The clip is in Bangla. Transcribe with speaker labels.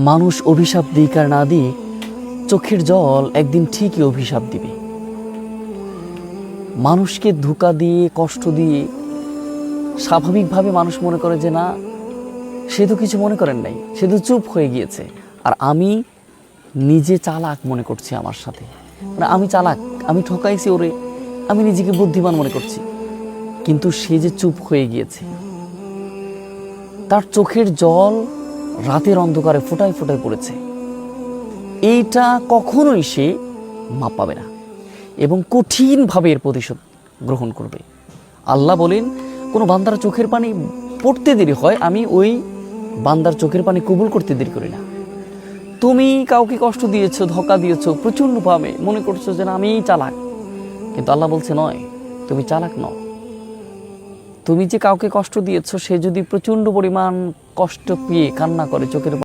Speaker 1: মানুষ অভিশাপ দিক আর না দিক, চোখের জল একদিন ঠিকই অভিশাপ দিবে। মানুষকে ধোঁকা দিয়ে কষ্ট দিয়ে স্বাভাবিকভাবে মানুষ মনে করে যে না, সে তো কিছু মনে করেন নাই, সে তো চুপ হয়ে গিয়েছে। আর আমি নিজে চালাক মনে করছি আমার সাথে, মানে আমি চালাক, আমি ঠকাইছি ওরে, আমি নিজেকে বুদ্ধিমান মনে করছি। কিন্তু সে যে চুপ হয়ে গিয়েছে, তার চোখের জল রাতের অন্ধকারে ফোঁটায় ফোঁটায় পড়েছে, এইটা কখনোই সে মাপ পাবে না এবং কঠিনভাবে এর প্রতিশোধ গ্রহণ করবে। আল্লাহ বলেন, কোনো বান্দার চোখের পানি পড়তে দেরি হয়, আমি ওই বান্দার চোখের পানি কবুল করতে দেরি করি না। তুমি কাউকে কষ্ট দিয়েছো, ধোঁকা দিয়েছো, প্রচণ্ডভাবে মনে করছো যে না আমি চালাক, কিন্তু আল্লাহ বলছে নয়, তুমি চালাক নও। তুমি যে কাউকে কষ্ট দিয়েছো, সে যদি প্রচণ্ড পরিমাণ কষ্ট পেয়ে কান্না করে, চোখের